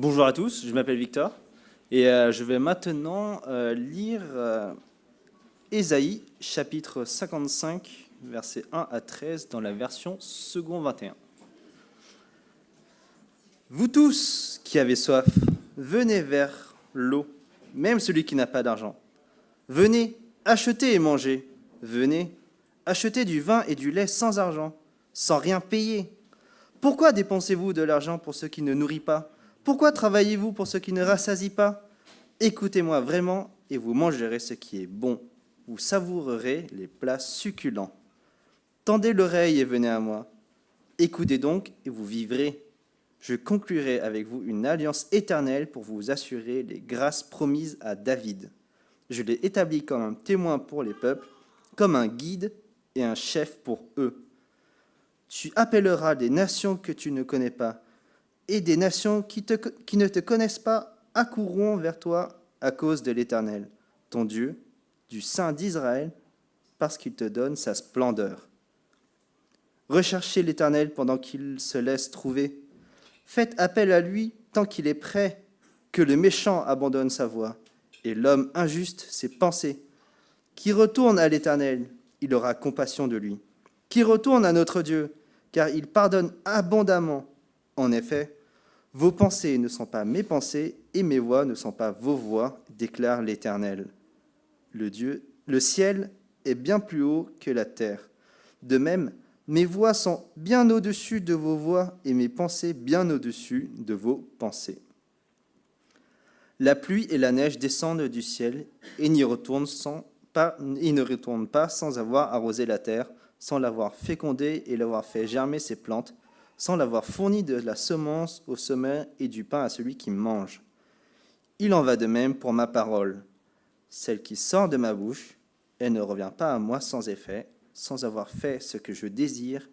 Bonjour à tous, je m'appelle Victor et je vais maintenant lire Ésaïe chapitre 55 versets 1 à 13 dans la version second 21. Vous tous qui avez soif, venez vers l'eau, même celui qui n'a pas d'argent. Venez, achetez et mangez. Venez, achetez du vin et du lait sans argent, sans rien payer. Pourquoi dépensez-vous de l'argent pour ce qui ne nourrit pas? Pourquoi travaillez-vous pour ce qui ne rassasie pas? Écoutez-moi vraiment et vous mangerez ce qui est bon. Vous savourerez les plats succulents. Tendez l'oreille et venez à moi. Écoutez donc et vous vivrez. Je conclurai avec vous une alliance éternelle pour vous assurer les grâces promises à David. Je l'ai établi comme un témoin pour les peuples, comme un guide et un chef pour eux. Tu appelleras des nations que tu ne connais pas, et des nations qui ne te connaissent pas accourront vers toi à cause de l'Éternel, ton Dieu, du Saint d'Israël, parce qu'il te donne sa splendeur. Recherchez l'Éternel pendant qu'il se laisse trouver. Faites appel à lui tant qu'il est prêt, que le méchant abandonne sa voie, et l'homme injuste ses pensées. Qui retourne à l'Éternel, il aura compassion de lui. Qui retourne à notre Dieu, car il pardonne abondamment. En effet, vos pensées ne sont pas mes pensées, et mes voies ne sont pas vos voies, déclare l'Éternel. Le ciel est bien plus haut que la terre. De même, mes voies sont bien au-dessus de vos voies, et mes pensées bien au-dessus de vos pensées. La pluie et la neige descendent du ciel, et ne retournent pas sans avoir arrosé la terre, sans l'avoir fécondée et l'avoir fait germer ses plantes, sans l'avoir fourni de la semence au semeur et du pain à celui qui mange. Il en va de même pour ma parole. Celle qui sort de ma bouche, elle ne revient pas à moi sans effet, sans avoir fait ce que je désire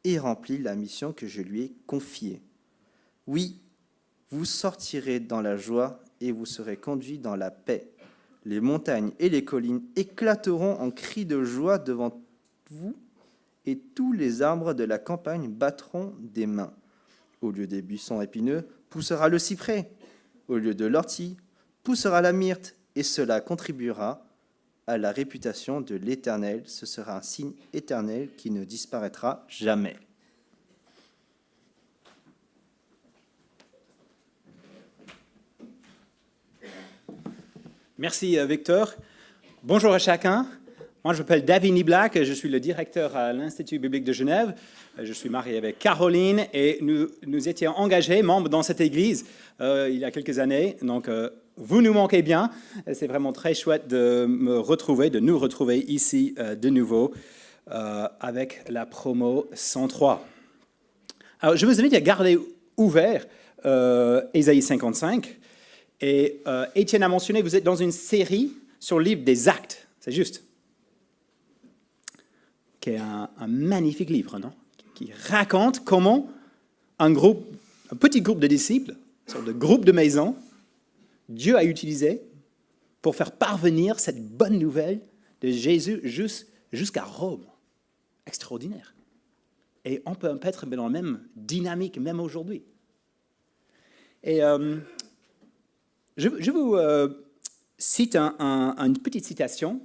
et rempli la mission que je lui ai confiée. Oui, vous sortirez dans la joie et vous serez conduits dans la paix. Les montagnes et les collines éclateront en cris de joie devant vous, et tous les arbres de la campagne battront des mains. Au lieu des buissons épineux, poussera le cyprès. Au lieu de l'ortie, poussera la myrte, et cela contribuera à la réputation de l'Éternel. Ce sera un signe éternel qui ne disparaîtra jamais. Merci Victor. Bonjour à chacun. Moi, je m'appelle David Niblack, je suis le directeur à l'Institut biblique de Genève. Je suis marié avec Caroline et nous étions engagés, membres dans cette église, il y a quelques années. Donc, vous nous manquez bien. C'est vraiment très chouette de nous retrouver ici de nouveau avec la promo 103. Alors, je vous invite à garder ouvert Ésaïe 55. Et Étienne a mentionné, vous êtes dans une série sur le livre des Actes, c'est juste, qui est un magnifique livre, non? Qui raconte comment un petit groupe de disciples, une sorte de groupe de maison, Dieu a utilisé pour faire parvenir cette bonne nouvelle de Jésus jusqu'à Rome. Extraordinaire. Et on peut être dans la même dynamique, même aujourd'hui. Et je vous cite une petite citation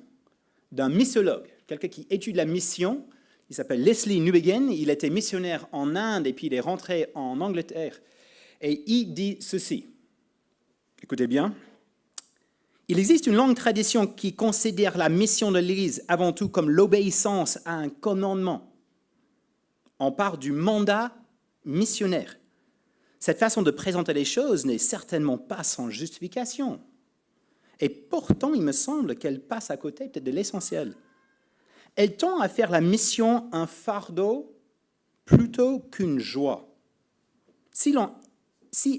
d'un missiologue, quelqu'un qui étudie la mission. Il s'appelle Leslie Newbigin. Il était missionnaire en Inde et puis il est rentré en Angleterre. Et il dit ceci. Écoutez bien. Il existe une longue tradition qui considère la mission de l'Église avant tout comme l'obéissance à un commandement. On part du mandat missionnaire. Cette façon de présenter les choses n'est certainement pas sans justification. Et pourtant, il me semble qu'elle passe à côté peut-être de l'essentiel. Elle tend à faire la mission un fardeau plutôt qu'une joie. Si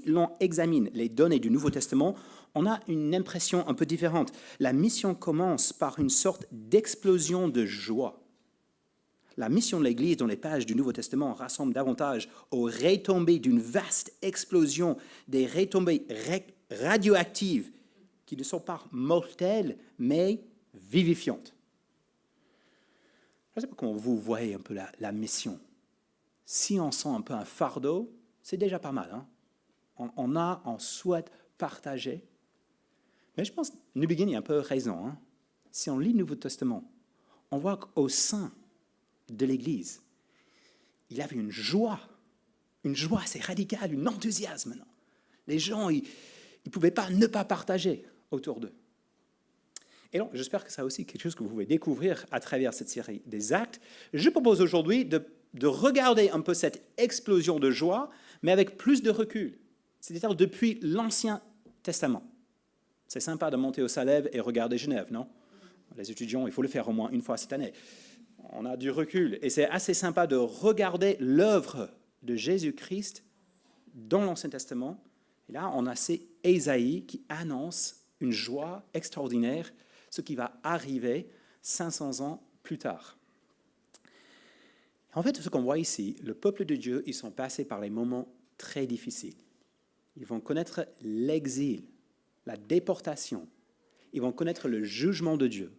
l'on examine les données du Nouveau Testament, on a une impression un peu différente. La mission commence par une sorte d'explosion de joie. La mission de l'Église dans les pages du Nouveau Testament rassemble davantage aux retombées d'une vaste explosion, des retombées radioactives qui ne sont pas mortelles, mais vivifiantes. Je ne sais pas comment vous voyez un peu la mission. Si on sent un peu un fardeau, c'est déjà pas mal, hein? On souhaite partager. Mais je pense que New Beginning a un peu raison. Hein. Si on lit le Nouveau Testament, on voit qu'au sein de l'Église, il y avait une joie assez radicale, un enthousiasme. Non? Les gens, ils ne pouvaient pas ne pas partager autour d'eux. Et donc, j'espère que c'est aussi quelque chose que vous pouvez découvrir à travers cette série des actes. Je propose aujourd'hui de regarder un peu cette explosion de joie, mais avec plus de recul, c'est-à-dire depuis l'Ancien Testament. C'est sympa de monter au Salève et regarder Genève, non? Les étudiants, il faut le faire au moins une fois cette année. On a du recul, et c'est assez sympa de regarder l'œuvre de Jésus-Christ dans l'Ancien Testament. Et là, on a c'est Ésaïe qui annonce une joie extraordinaire, ce qui va arriver 500 ans plus tard. En fait, ce qu'on voit ici, le peuple de Dieu, ils sont passés par les moments très difficiles. Ils vont connaître l'exil, la déportation. Ils vont connaître le jugement de Dieu.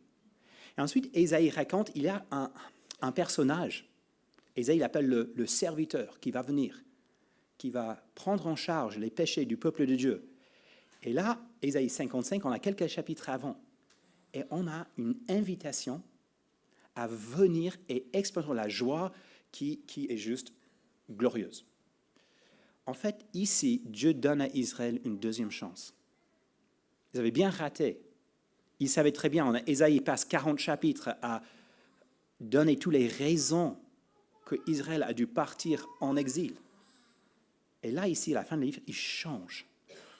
Et ensuite, Ésaïe raconte, il y a un personnage. Ésaïe l'appelle le serviteur qui va venir, qui va prendre en charge les péchés du peuple de Dieu. Et là, Ésaïe 55, on a quelques chapitres avant. Et on a une invitation à venir et expérimenter la joie qui est juste glorieuse. En fait, ici, Dieu donne à Israël une deuxième chance. Ils avaient bien raté. Ils savaient très bien, Ésaïe passe 40 chapitres à donner toutes les raisons que Israël a dû partir en exil. Et là, ici, à la fin du livre, il change.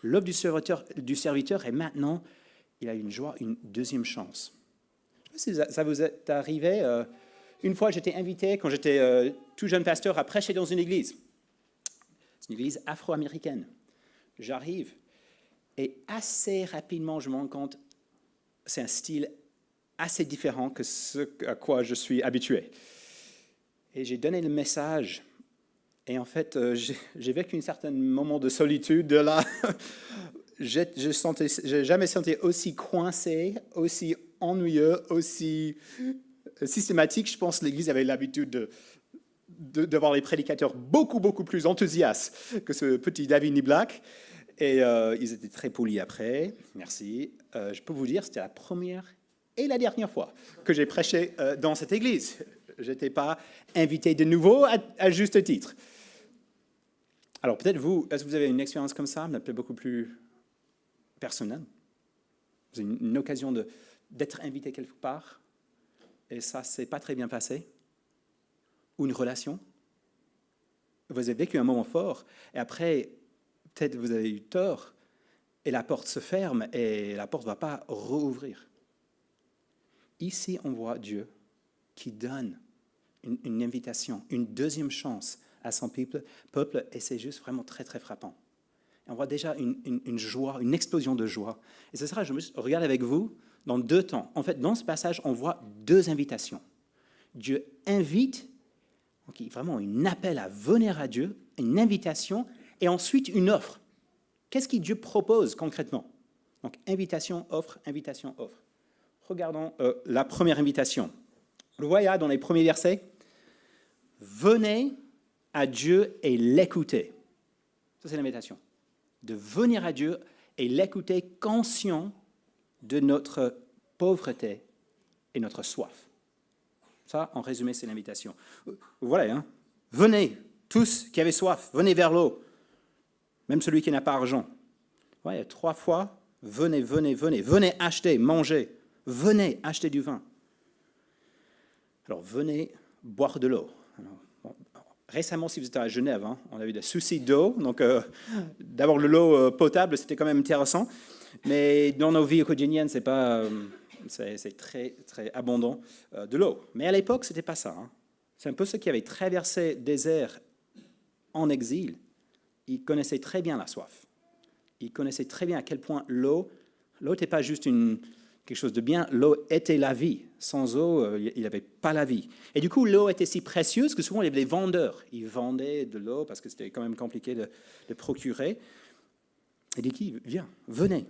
L'œuvre du serviteur est maintenant, il a une joie, une deuxième chance. Je ne sais pas si ça vous est arrivé. Une fois, j'étais invité, quand j'étais tout jeune pasteur, à prêcher dans une église. C'est une église afro-américaine. J'arrive et assez rapidement, je me rends compte, c'est un style assez différent que ce à quoi je suis habitué. Et j'ai donné le message. Et en fait, j'ai vécu un certain moment de solitude. De là, j'ai jamais senti aussi coincé, aussi ennuyeux, aussi systématique. Je pense que l'Église avait l'habitude d'avoir les prédicateurs beaucoup plus enthousiastes que ce petit David Niblack. Et ils étaient très polis après. Merci. Je peux vous dire, c'était la première et la dernière fois que j'ai prêché dans cette église. Je n'étais pas invité de nouveau à juste titre. Alors peut-être vous, est-ce que vous avez une expérience comme ça, mais peut-être beaucoup plus personnelle? Vous avez une occasion d'être invité quelque part et ça ne s'est pas très bien passé? Ou une relation? Vous avez vécu un moment fort et après, peut-être vous avez eu tort et la porte se ferme et la porte ne va pas rouvrir. Ici, on voit Dieu qui donne une invitation, une deuxième chance à son peuple et c'est juste vraiment très frappant. Et on voit déjà une joie, une explosion de joie. Et ce sera, je regarde avec vous, dans deux temps. En fait, dans ce passage, on voit deux invitations. Dieu invite, donc vraiment un appel à venir à Dieu, une invitation, et ensuite une offre. Qu'est-ce que Dieu propose concrètement? Donc, invitation, offre, invitation, offre. Regardons la première invitation. Vous le voyez dans les premiers versets. Venez à Dieu et l'écouter. Ça, c'est l'invitation. De venir à Dieu et l'écouter conscient de notre pauvreté et notre soif. Ça, en résumé, c'est l'invitation. Voilà, hein. Venez, tous qui avez soif, venez vers l'eau. Même celui qui n'a pas argent. Ouais, 3 fois, venez, venez acheter, manger. Venez acheter du vin. Alors, venez boire de l'eau. Récemment, si vous êtes à Genève, hein, on a eu des soucis d'eau. Donc, d'avoir de l'eau potable, c'était quand même intéressant. Mais dans nos vies quotidiennes, c'est très abondant de l'eau. Mais à l'époque, ce n'était pas ça. Hein. C'est un peu ceux qui avaient traversé le désert en exil. Ils connaissaient très bien la soif. Ils connaissaient très bien à quel point l'eau n'était pas juste quelque chose de bien, l'eau était la vie. Sans eau, il n'y avait pas la vie. Et du coup, l'eau était si précieuse que souvent, il y avait des vendeurs. Ils vendaient de l'eau parce que c'était quand même compliqué de procurer. Et il dit, viens, venez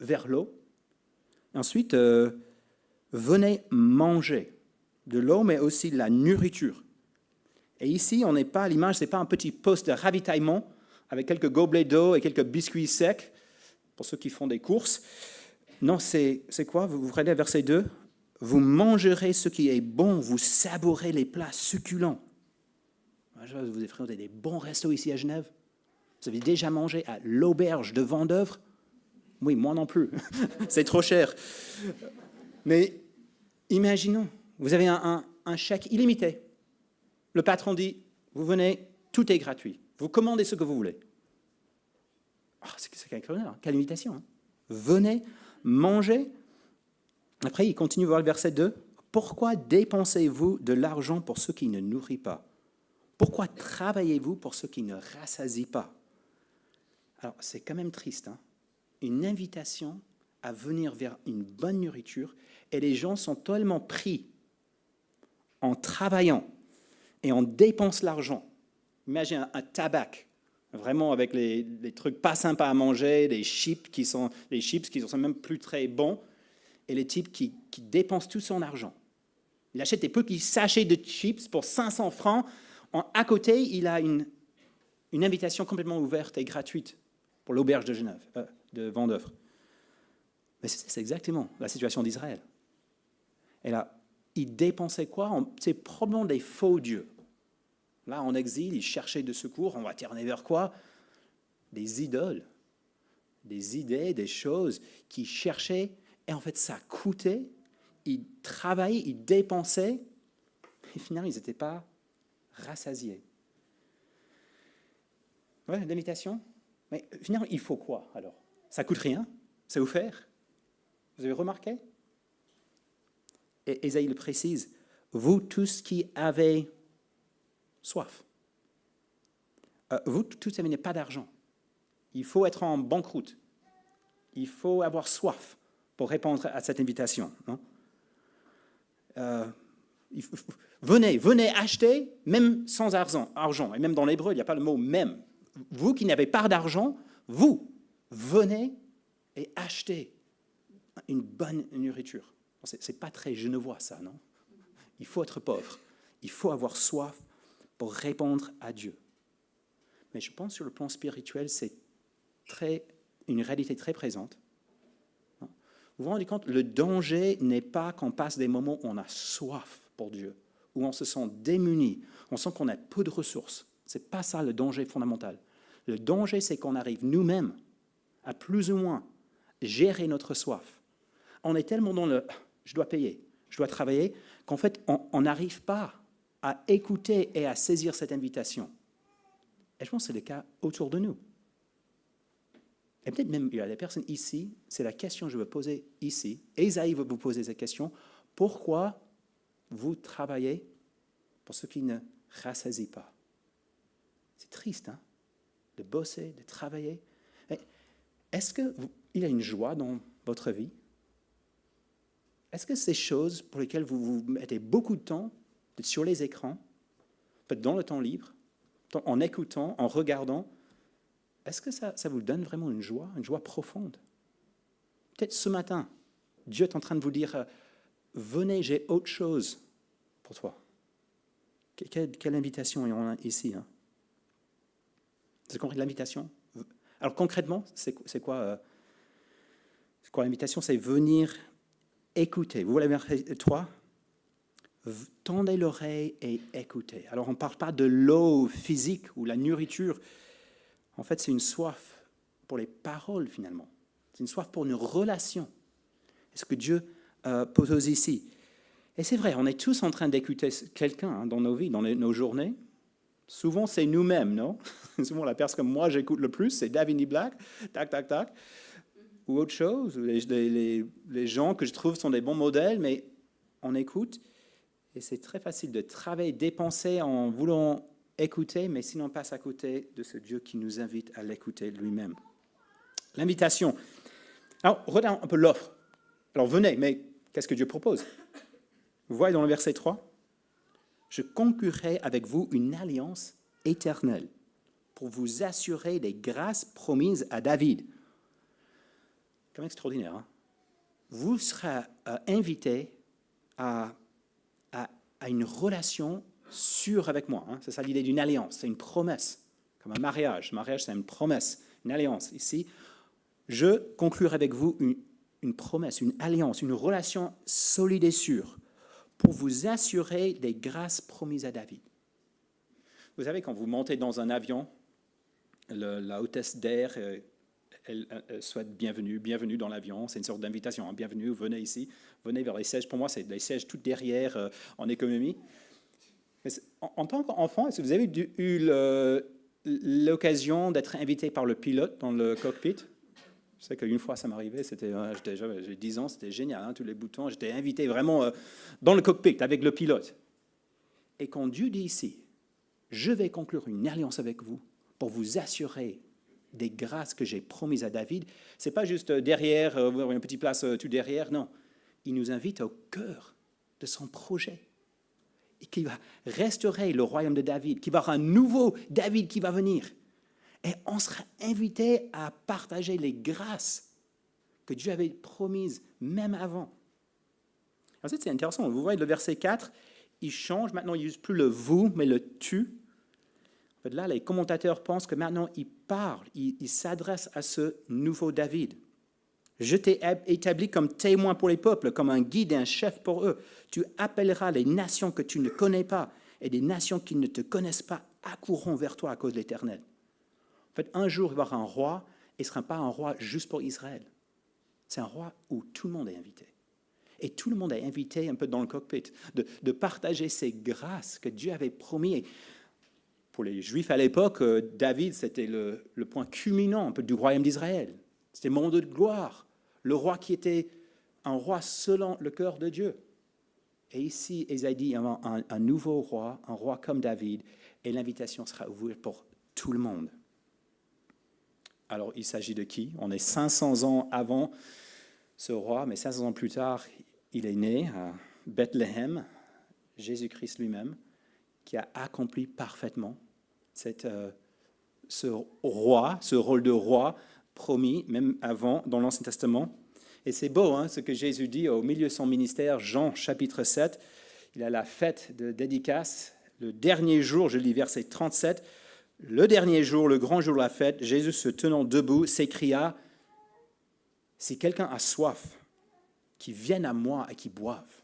vers l'eau. Ensuite, venez manger de l'eau, mais aussi de la nourriture. Et ici, on n'est pas à l'image, ce n'est pas un petit poste de ravitaillement avec quelques gobelets d'eau et quelques biscuits secs, pour ceux qui font des courses. Non, c'est quoi? Vous regardez le verset 2. Vous mangerez ce qui est bon, vous savourez les plats succulents. Vous fréquentez des bons restos ici à Genève. Vous avez déjà mangé à l'auberge de Vendeuvre? Oui, moi non plus. C'est trop cher. Mais imaginons, vous avez un chèque illimité. Le patron dit, vous venez, tout est gratuit. Vous commandez ce que vous voulez. Oh, c'est extraordinaire, quelle invitation. Hein. Venez, mangez. Après, il continue voir le verset 2. Pourquoi dépensez-vous de l'argent pour ceux qui ne nourrissent pas? Pourquoi travaillez-vous pour ceux qui ne rassasient pas? Alors, c'est quand même triste. Hein? Une invitation à venir vers une bonne nourriture, et les gens sont tellement pris en travaillant et on dépense l'argent. Imagine un tabac, vraiment avec les trucs pas sympas à manger, des chips qui sont même plus très bons, et les types qui dépensent tout son argent. Il achète des petits sachets de chips pour 500 francs. À côté, il a une invitation complètement ouverte et gratuite pour l'auberge de Genève, de Vendeuvre. Mais c'est exactement la situation d'Israël. Et là, ils dépensaient quoi? C'est probablement des faux dieux. Là, en exil, ils cherchaient de secours. On va tourner vers quoi? Des idoles, des idées, des choses qu'ils cherchaient. Et en fait, ça coûtait. Ils travaillaient, ils dépensaient. Et finalement, ils n'étaient pas rassasiés. Ouais, l'invitation. Mais finalement, il faut quoi alors? Ça ne coûte rien. C'est offert. Vous avez remarqué? Et Ésaïe le précise. Vous tous qui avez soif. Vous tous qui n'avez pas d'argent. Il faut être en banqueroute. Il faut avoir soif pour répondre à cette invitation. Non? Venez acheter, même sans argent. Et même dans l'hébreu, il n'y a pas le mot « même ». Vous qui n'avez pas d'argent, vous, venez et achetez une bonne nourriture. Ce n'est pas très genevois, ça, non? Il faut être pauvre. Il faut avoir soif pour répondre à Dieu. Mais je pense sur le plan spirituel, c'est une réalité très présente. Vous vous rendez compte, le danger n'est pas qu'on passe des moments où on a soif pour Dieu, où on se sent démuni, on sent qu'on a peu de ressources. Ce n'est pas ça le danger fondamental. Le danger, c'est qu'on arrive nous-mêmes à plus ou moins gérer notre soif. On est tellement dans le « je dois payer, je dois travailler » qu'en fait, on n'arrive pas à écouter et à saisir cette invitation. Et je pense que c'est le cas autour de nous. Et peut-être même, il y a des personnes ici, c'est la question que je veux poser ici. Ésaïe veut vous poser cette question. Pourquoi vous travaillez pour ceux qui ne rassasient pas? C'est triste, hein, de bosser, de travailler. Est-ce qu'il y a une joie dans votre vie? Est-ce que ces choses pour lesquelles vous mettez beaucoup de temps sur les écrans, peut-être dans le temps libre, en écoutant, en regardant, est-ce que ça vous donne vraiment une joie profonde? Peut-être ce matin, Dieu est en train de vous dire, venez, j'ai autre chose pour toi. Quelle invitation on a ici, hein? Vous avez compris l'invitation? Alors concrètement, c'est quoi l'invitation? C'est venir écouter. Vous voulez verset 3? Tendez l'oreille et écoutez. Alors on ne parle pas de l'eau physique ou la nourriture. En fait, c'est une soif pour les paroles finalement. C'est une soif pour une relation. C'est ce que Dieu pose ici. Et c'est vrai, on est tous en train d'écouter quelqu'un, hein, dans nos vies, dans nos journées. Souvent, c'est nous-mêmes, non? Souvent, la personne que moi, j'écoute le plus, c'est Davini Black, tac, tac, tac, ou autre chose. Les gens que je trouve sont des bons modèles, mais on écoute. Et c'est très facile de travailler, dépenser en voulant écouter, mais sinon on passe à côté de ce Dieu qui nous invite à l'écouter lui-même. L'invitation. Alors, regardons un peu l'offre. Alors, venez, mais qu'est-ce que Dieu propose? Vous voyez dans le verset 3, « Je conclurai avec vous une alliance éternelle pour vous assurer des grâces promises à David. » Quand même extraordinaire, hein? Vous serez invités à une relation sûre avec moi. Hein? C'est ça l'idée d'une alliance, c'est une promesse. comme un mariage. Le mariage, c'est une promesse, une alliance. Ici, je conclurai avec vous une promesse, une alliance, une relation solide et sûre pour vous assurer des grâces promises à David. Vous savez, quand vous montez dans un avion, la hôtesse d'air, elle souhaite bienvenue dans l'avion. C'est une sorte d'invitation. Bienvenue, venez ici, venez vers les sièges. Pour moi, c'est les sièges tout derrière en économie. Mais en tant qu'enfant, est-ce que vous avez eu l'occasion d'être invité par le pilote dans le cockpit? Je sais qu'une fois, ça m'arrivait, j'avais 10 ans, c'était génial, tous les boutons. J'étais invité vraiment dans le cockpit avec le pilote. Et quand Dieu dit ici, je vais conclure une alliance avec vous pour vous assurer des grâces que j'ai promises à David, ce n'est pas juste derrière, une petite place tout derrière, non. Il nous invite au cœur de son projet. Et qui va restaurer le royaume de David, qui va avoir un nouveau David qui va venir. Et on sera invité à partager les grâces que Dieu avait promises même avant. Ensuite, c'est intéressant. Vous voyez le verset 4, il change. Maintenant, il n'use plus le vous, mais le tu. En fait, là, les commentateurs pensent que maintenant, il parle, il s'adresse à ce nouveau David. Je t'ai établi comme témoin pour les peuples, comme un guide et un chef pour eux. Tu appelleras les nations que tu ne connais pas, et des nations qui ne te connaissent pas accourront vers toi à cause de l'Éternel. En fait, un jour, il va y avoir un roi, et ce ne sera pas un roi juste pour Israël. C'est un roi où tout le monde est invité. Et tout le monde est invité un peu dans le cockpit, de partager ces grâces que Dieu avait promis. Pour les Juifs à l'époque, David, c'était le point culminant un peu du royaume d'Israël. C'était le moment de gloire. Le roi qui était un roi selon le cœur de Dieu. Et ici, Ésaïe dit un nouveau roi, un roi comme David, et l'invitation sera ouverte pour tout le monde. Alors, il s'agit de qui? On est 500 ans avant ce roi, mais 500 ans plus tard, il est né à Bethléem, Jésus-Christ lui-même, qui a accompli parfaitement ce rôle de roi promis, même avant, dans l'Ancien Testament. Et c'est beau, ce que Jésus dit au milieu de son ministère, Jean chapitre 7. Il a la fête de dédicace. Le dernier jour, je lis verset 37, le dernier jour, le grand jour de la fête, Jésus se tenant debout s'écria, « Si quelqu'un a soif, qu'il vienne à moi et qu'il boive. »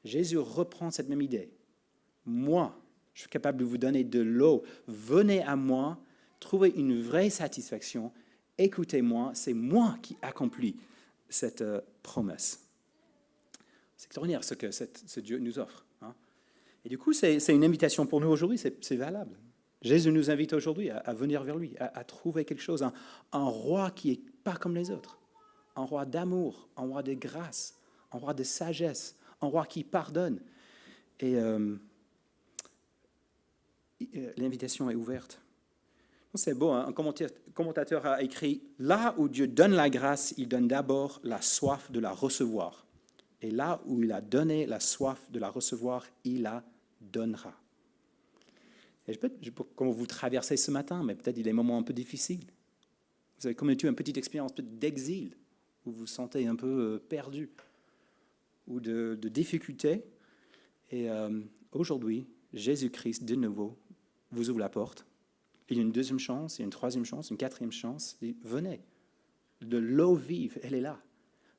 Jésus reprend cette même idée. Moi, je suis capable de vous donner de l'eau. Venez à moi, trouvez une vraie satisfaction. Écoutez-moi, c'est moi qui accomplis cette promesse. C'est extraordinaire ce que ce Dieu nous offre. Et du coup, c'est une invitation pour nous aujourd'hui, c'est valable. Jésus nous invite aujourd'hui à venir vers lui, à trouver quelque chose, un roi qui n'est pas comme les autres, un roi d'amour, un roi de grâce, un roi de sagesse, un roi qui pardonne. Et l'invitation est ouverte. C'est beau, un commentateur a écrit « Là où Dieu donne la grâce, il donne d'abord la soif de la recevoir. Et là où il a donné la soif de la recevoir, il la donnera. » Et je sais pas comment vous traversez ce matin, mais peut-être il y a des moments un peu difficiles. Vous avez comme une petite expérience d'exil, où vous vous sentez un peu perdu, ou de difficulté. Et aujourd'hui, Jésus-Christ, de nouveau, vous ouvre la porte. Il y a une deuxième chance, il y a une troisième chance, une quatrième chance. Il dit, venez, de l'eau vive, elle est là.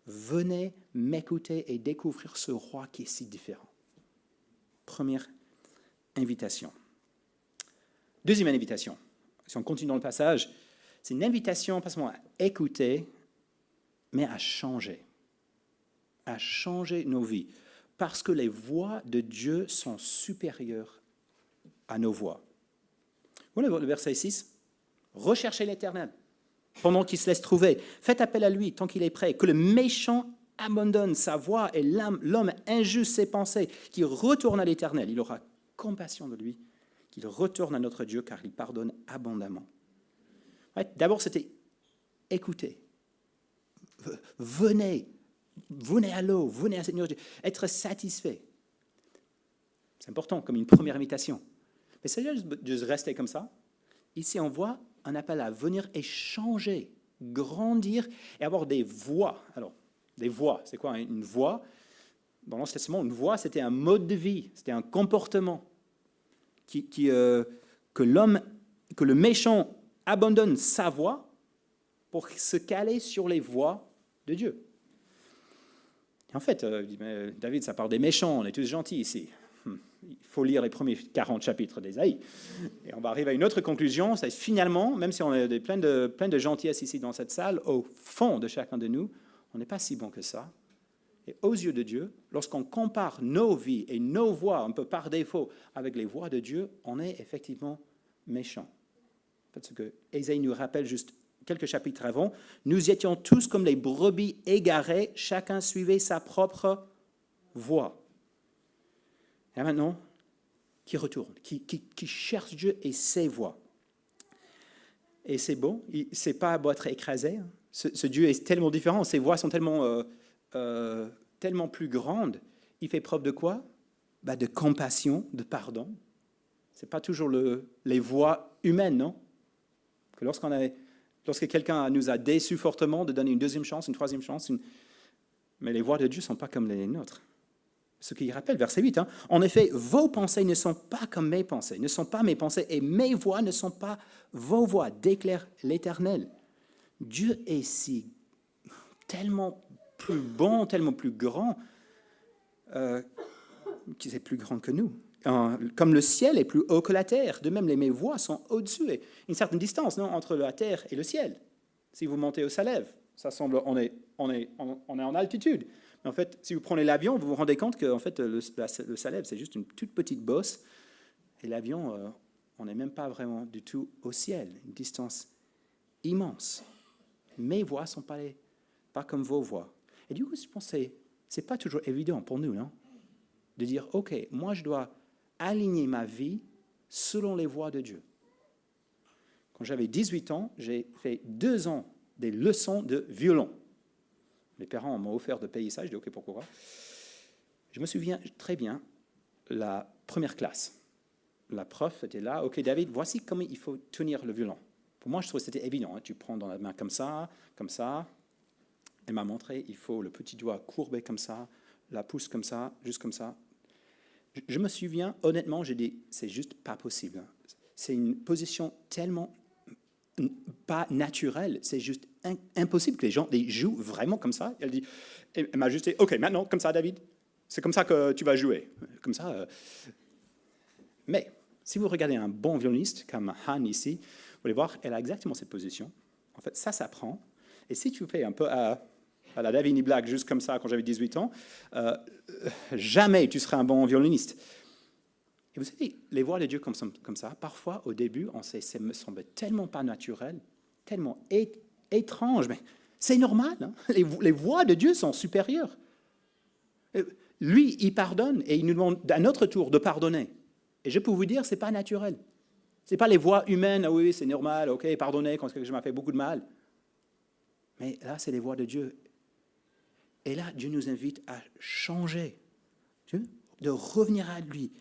Venez m'écouter et découvrir ce roi qui est si différent. Première invitation. Deuxième invitation, si on continue dans le passage, c'est une invitation pas seulement à écouter, mais à changer nos vies, parce que les voies de Dieu sont supérieures à nos voies. Voilà le verset 6. Recherchez l'Éternel pendant qu'il se laisse trouver. Faites appel à lui tant qu'il est prêt. Que le méchant abandonne sa voie et l'homme injuste ses pensées, qu'il retourne à l'Éternel. Il aura compassion de lui, qu'il retourne à notre Dieu car il pardonne abondamment. Ouais, d'abord, c'était écouter. Venez à l'eau, venez à Seigneur Dieu. Être satisfait. C'est important comme une première invitation. Mais c'est juste rester comme ça. Ici, on voit un appel à venir et changer, grandir et avoir des voies. Alors, des voies, c'est quoi une voie? Dans l'Ancien Testament, une voie, c'était un mode de vie, c'était un comportement que l'homme que le méchant abandonne sa voie pour se caler sur les voies de Dieu. Et en fait, David, ça parle des méchants, on est tous gentils ici. Il faut lire les premiers 40 chapitres d'Ésaïe. Et on va arriver à une autre conclusion, c'est finalement, même si on est plein de gentillesse ici dans cette salle, au fond de chacun de nous, on n'est pas si bon que ça. Et aux yeux de Dieu, lorsqu'on compare nos vies et nos voies, un peu par défaut, avec les voies de Dieu, on est effectivement méchant. Parce que Ésaïe nous rappelle juste quelques chapitres avant, nous étions tous comme les brebis égarées, chacun suivait sa propre voie. Et maintenant, qui retourne, qui cherche Dieu et ses voies. Et c'est bon, c'est pas beau être écrasé. Hein. Ce Dieu est tellement différent, ses voies sont tellement plus grandes. Il fait preuve de quoi? De compassion, de pardon. Ce n'est pas toujours les voies humaines, non? Que lorsque quelqu'un nous a déçus fortement, de donner une deuxième chance, une troisième chance, mais les voies de Dieu ne sont pas comme les nôtres. Ce qu'il rappelle, verset 8, hein, en effet, vos pensées ne sont pas comme mes pensées, ne sont pas mes pensées, et mes voies ne sont pas vos voies, déclare l'Éternel. Dieu est tellement plus bon, tellement plus grand, qu'il est plus grand que nous. Comme le ciel est plus haut que la terre, de même mes voies sont au-dessus. Et une certaine distance entre la terre et le ciel. Si vous montez au Salève, ça semble, on est en altitude. Mais en fait, si vous prenez l'avion, vous vous rendez compte que en fait, le Salève, c'est juste une toute petite bosse. Et l'avion, on n'est même pas vraiment du tout au ciel. Une distance immense. Mes voies ne sont pas comme vos voies. Et du coup, je pense que ce n'est pas toujours évident pour nous, non? De dire, OK, moi je dois aligner ma vie selon les voies de Dieu. Quand j'avais 18 ans, j'ai fait 2 ans des leçons de violon. Mes parents m'ont offert de payer ça, je dis OK, pourquoi pas. Je me souviens très bien, la première classe. La prof était là, OK David, voici comment il faut tenir le violon. Pour moi, je trouvais que c'était évident, hein. Tu prends dans la main comme ça. Elle m'a montré, il faut le petit doigt courbé comme ça, la pouce comme ça, juste comme ça. Je me souviens, honnêtement, j'ai dit, c'est juste pas possible. C'est une position tellement pas naturelle, c'est juste impossible que les gens les jouent vraiment comme ça. Elle m'a juste dit, OK, maintenant, comme ça, David, c'est comme ça que tu vas jouer. Comme ça. Mais si vous regardez un bon violoniste, comme Han ici, vous allez voir, elle a exactement cette position. En fait, ça s'apprend. Et si tu fais un peu à la Davini Black, juste comme ça, quand j'avais 18 ans, jamais tu seras un bon violoniste. Et vous savez, les voix de Dieu comme ça, parfois, au début, ça me semble tellement pas naturel, tellement étrange, mais c'est normal. Hein? Les voix de Dieu sont supérieures. Lui, il pardonne et il nous demande à notre tour de pardonner. Et je peux vous dire, ce n'est pas naturel. Ce n'est pas les voix humaines, ah oui, c'est normal, ok, pardonnez quand quelqu'un m'a fait beaucoup de mal. Mais là, c'est les voix de Dieu. Et là, Dieu nous invite à changer, de revenir à lui,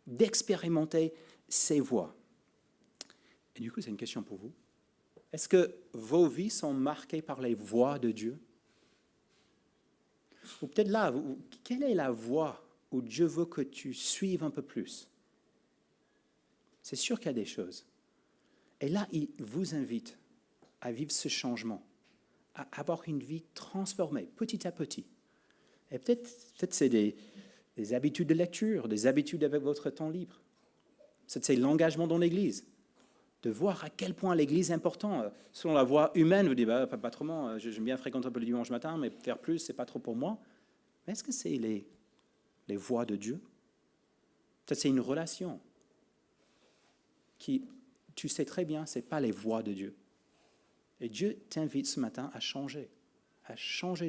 d'expérimenter ses voies. Et du coup, c'est une question pour vous. Est-ce que vos vies sont marquées par les voies de Dieu? Ou peut-être là, quelle est la voie où Dieu veut que tu suives un peu plus? C'est sûr qu'il y a des choses. Et là, il vous invite à vivre ce changement, à avoir une vie transformée, petit à petit. Et peut-être c'est des habitudes de lecture, des habitudes avec votre temps libre. Peut-être c'est l'engagement dans l'Église, de voir à quel point l'Église est importante. Selon la voie humaine, vous dites, pas trop, j'aime bien fréquenter un peu le dimanche matin, mais faire plus, c'est pas trop pour moi. Mais est-ce que c'est les voies de Dieu? Peut-être c'est une relation qui, tu sais très bien, ce n'est pas les voies de Dieu. Et Dieu t'invite ce matin à changer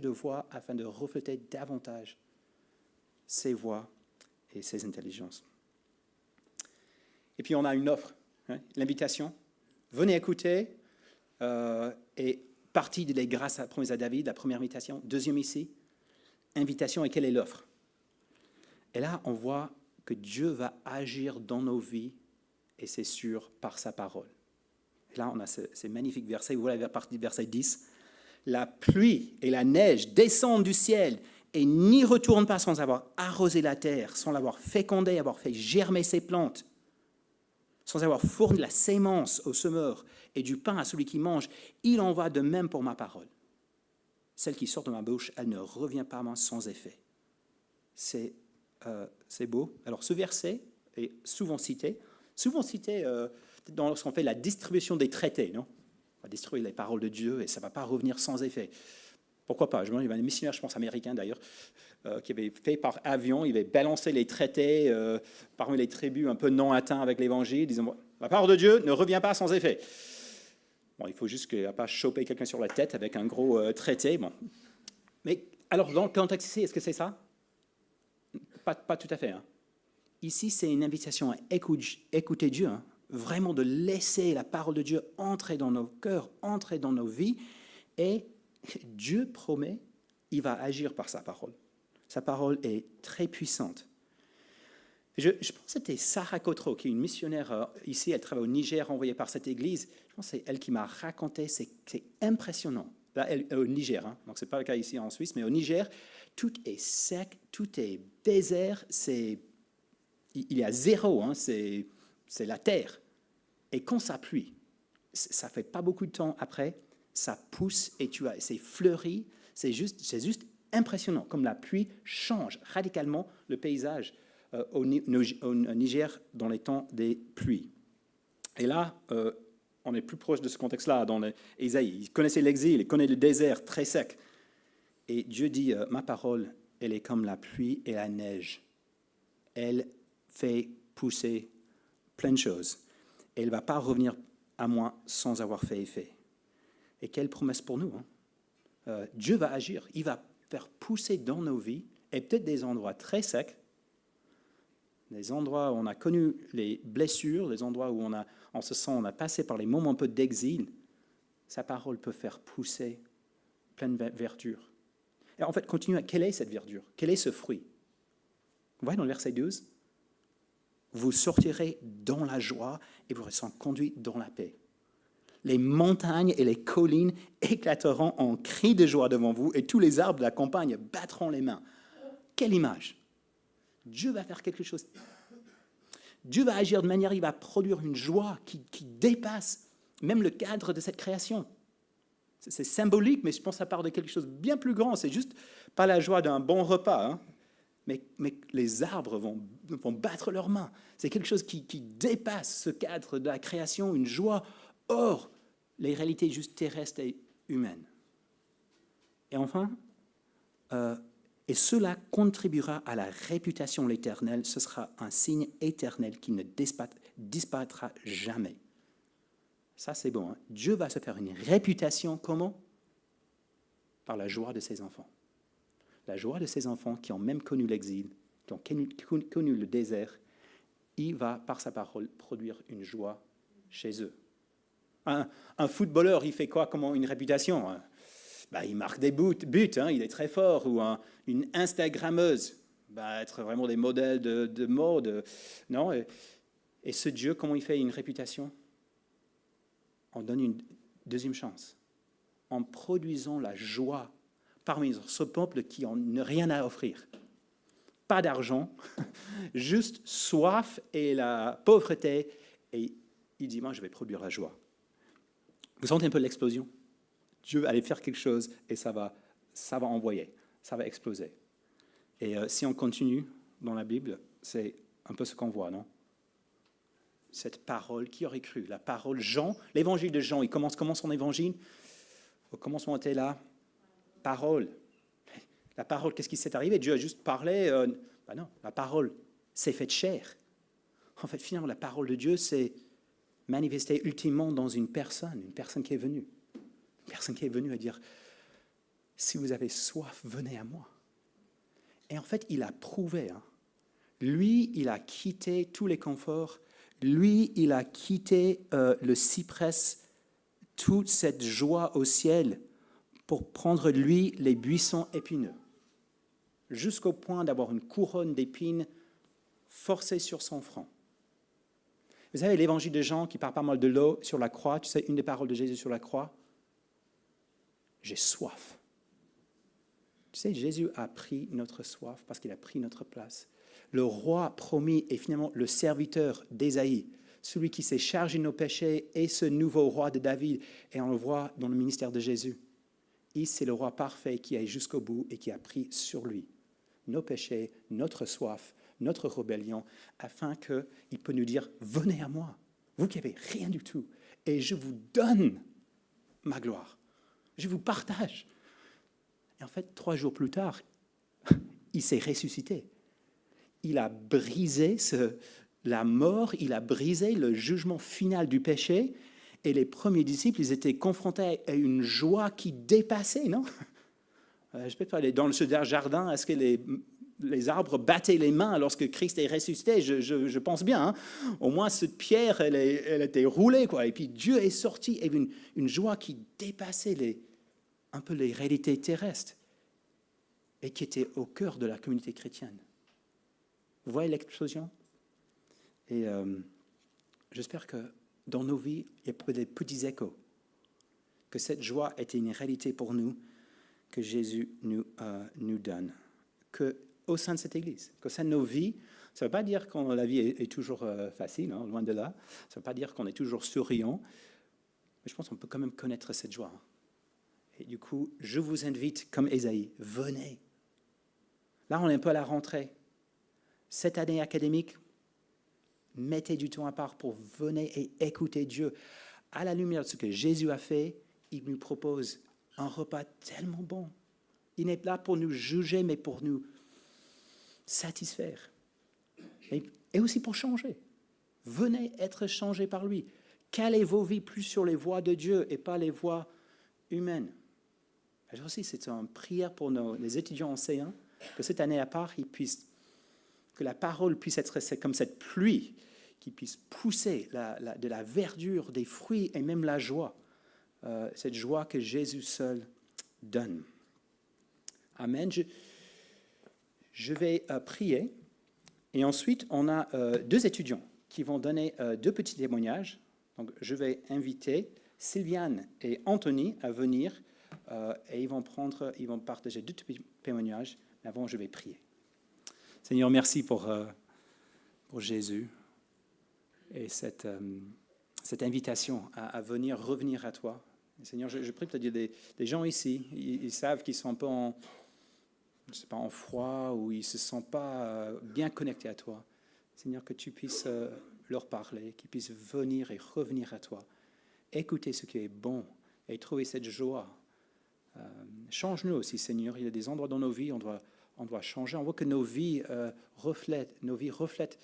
de voie afin de refléter davantage ses voies et ses intelligences. Et puis on a une offre, hein, l'invitation. Venez écouter, et partie des grâces promises à David, la première invitation. Deuxième ici, invitation, et quelle est l'offre? Et là, on voit que Dieu va agir dans nos vies, et c'est sûr, par sa parole. Et là, on a ces magnifiques versets, vous voyez à partir du verset 10. La pluie et la neige descendent du ciel et n'y retournent pas sans avoir arrosé la terre, sans l'avoir fécondée, avoir fait germer ses plantes. sans avoir fourni la sémence au semeur et du pain à celui qui mange, il en va de même pour ma parole. Celle qui sort de ma bouche, elle ne revient pas à moi sans effet. C'est beau. Alors ce verset est souvent cité lorsqu'on fait la distribution des traités, non? On va distribuer les paroles de Dieu et ça ne va pas revenir sans effet. Pourquoi pas? Il y avait un missionnaire, je pense américain d'ailleurs, qui avait fait par avion, il avait balancé les traités parmi les tribus un peu non atteints avec l'évangile, disant la parole de Dieu ne revient pas sans effet. Bon, il faut juste qu'il n'a pas chopé quelqu'un sur la tête avec un gros traité. Bon. Mais alors, dans le contexte ici, est-ce que c'est ça? Pas tout à fait. Hein. Ici, c'est une invitation à écouter Dieu, hein. Vraiment de laisser la parole de Dieu entrer dans nos cœurs, entrer dans nos vies, et Dieu promet, il va agir par sa parole. Sa parole est très puissante. Je pense que c'était Sarah Cotreau, qui est une missionnaire ici, elle travaille au Niger, envoyée par cette église. Je pense que c'est elle qui m'a raconté, c'est impressionnant. Là, au Niger, hein, donc ce n'est pas le cas ici en Suisse, mais au Niger, tout est sec, tout est désert, il y a zéro, hein, c'est la terre. Et quand ça pluie, ça ne fait pas beaucoup de temps après, ça pousse et c'est fleuri, c'est juste impressionnant, comme la pluie change radicalement le paysage au Niger dans les temps des pluies. Et là, on est plus proche de ce contexte-là dans Ésaïe. Il connaissait l'exil, il connaît le désert très sec. Et Dieu dit, ma parole, elle est comme la pluie et la neige. Elle fait pousser plein de choses. Et elle ne va pas revenir à moi sans avoir fait effet. Et quelle promesse pour nous, hein. Dieu va agir, il va faire pousser dans nos vies, et peut-être des endroits très secs, des endroits où on a connu les blessures, des endroits où on a passé par les moments un peu d'exil, sa parole peut faire pousser plein de verdure. Et en fait, continuez, quelle est cette verdure? Quel est ce fruit? Vous voyez dans le verset 12, vous sortirez dans la joie et vous serez conduits dans la paix. Les montagnes et les collines éclateront en cris de joie devant vous et tous les arbres de la campagne battront les mains. Quelle image! Dieu va faire quelque chose. Dieu va agir de manière, il va produire une joie qui dépasse même le cadre de cette création. C'est symbolique, mais je pense que ça part de quelque chose de bien plus grand. C'est juste pas la joie d'un bon repas, hein, mais les arbres vont battre leurs mains. C'est quelque chose qui dépasse ce cadre de la création, une joie hors les réalités juste terrestres et humaines. Et enfin, et cela contribuera à la réputation de l'Éternel. Ce sera un signe éternel qui ne disparaîtra jamais. Ça, c'est bon. Hein? Dieu va se faire une réputation, comment? Par la joie de ses enfants. La joie de ses enfants qui ont même connu l'exil, qui ont connu le désert. Il va, par sa parole, produire une joie chez eux. Un footballeur, il fait quoi? Comment une réputation? Hein? Il marque des buts, hein, il est très fort. Ou une Instagrammeuse, être vraiment des modèles de mode. Non, et ce Dieu, comment il fait une réputation? On donne une deuxième chance. En produisant la joie parmi ce peuple qui n'a rien à offrir. Pas d'argent, juste soif et la pauvreté. Et il dit, moi, je vais produire la joie. Vous sentez un peu l'explosion? Dieu va aller faire quelque chose et ça va envoyer, ça va exploser. Et si on continue dans la Bible, c'est un peu ce qu'on voit, non? Cette parole, qui aurait cru? La parole, Jean, l'évangile de Jean, il commence comment son évangile? Au commencement était la parole. La parole, qu'est-ce qui s'est arrivé? Dieu a juste parlé? Non, la parole s'est faite chair. En fait, finalement, la parole de Dieu s'est manifestée ultimement dans une personne qui est venue. Une personne qui est venue à dire, si vous avez soif, venez à moi. Et en fait, il a prouvé. Hein. Lui, il a quitté tous les conforts. Lui, il a quitté le cyprès, toute cette joie au ciel, pour prendre, lui, les buissons épineux, jusqu'au point d'avoir une couronne d'épines forcée sur son front. Vous savez, l'évangile de Jean qui parle pas mal de l'eau sur la croix, tu sais, une des paroles de Jésus sur la croix, j'ai soif. Tu sais, Jésus a pris notre soif parce qu'il a pris notre place. Le roi promis est finalement le serviteur d'Ésaïe, celui qui s'est chargé de nos péchés est ce nouveau roi de David. Et on le voit dans le ministère de Jésus. C'est le roi parfait qui est jusqu'au bout et qui a pris sur lui nos péchés, notre soif, notre rébellion, afin qu'il peut nous dire, venez à moi, vous qui n'avez rien du tout, et je vous donne ma gloire. Je vous partage. Et en fait, 3 jours plus tard, il s'est ressuscité. Il a brisé la mort, il a brisé le jugement final du péché. Et les premiers disciples, ils étaient confrontés à une joie qui dépassait, non? Je peux pas aller dans ce jardin, est-ce que les arbres battaient les mains lorsque Christ est ressuscité? Je pense bien. Hein? Au moins, cette pierre, elle était roulée, quoi. Et puis Dieu est sorti avec une joie qui dépassait un peu les réalités terrestres et qui était au cœur de la communauté chrétienne. Vous voyez l'explosion? Et j'espère que dans nos vies, il y a des petits échos, que cette joie était une réalité pour nous, que Jésus nous donne, qu'au sein de cette Église, qu'au sein de nos vies, ça ne veut pas dire que la vie est toujours facile, hein, loin de là, ça ne veut pas dire qu'on est toujours souriant, mais je pense qu'on peut quand même connaître cette joie. Et du coup, je vous invite, comme Ésaïe, venez. Là, on est un peu à la rentrée. Cette année académique, mettez du temps à part pour venir et écouter Dieu. À la lumière de ce que Jésus a fait, il nous propose un repas tellement bon. Il n'est pas là pour nous juger, mais pour nous satisfaire. Et aussi pour changer. Venez être changés par lui. Calez vos vies plus sur les voies de Dieu et pas les voies humaines. Et aussi, c'est une prière pour les étudiants enseignants, que cette année à part, que la parole puisse être comme cette pluie qui puisse pousser de la verdure, des fruits et même la joie. Cette joie que Jésus seul donne. Amen. Je vais prier. Et ensuite, on a 2 étudiants qui vont donner 2 petits témoignages. Donc, je vais inviter Sylviane et Anthony à venir et ils vont partager 2 petits témoignages. Mais avant, je vais prier. Seigneur, merci pour Jésus et cette invitation à revenir à toi. Et Seigneur, je prie peut-être des gens ici, ils savent qu'ils sont un peu en froid ou ils ne se sentent pas bien connectés à toi. Seigneur, que tu puisses leur parler, qu'ils puissent venir et revenir à toi, écouter ce qui est bon et trouver cette joie. Change-nous aussi, Seigneur. Il y a des endroits dans nos vies, on doit changer. On voit que nos vies reflètent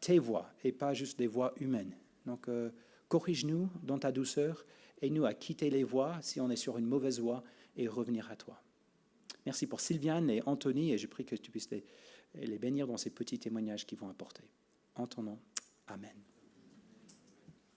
tes voies et pas juste des voies humaines. Donc, corrige-nous dans ta douceur, aide-nous à quitter les voies si on est sur une mauvaise voie et revenir à toi. Merci pour Sylviane et Anthony et je prie que tu puisses les bénir dans ces petits témoignages qu'ils vont apporter. En ton nom, Amen.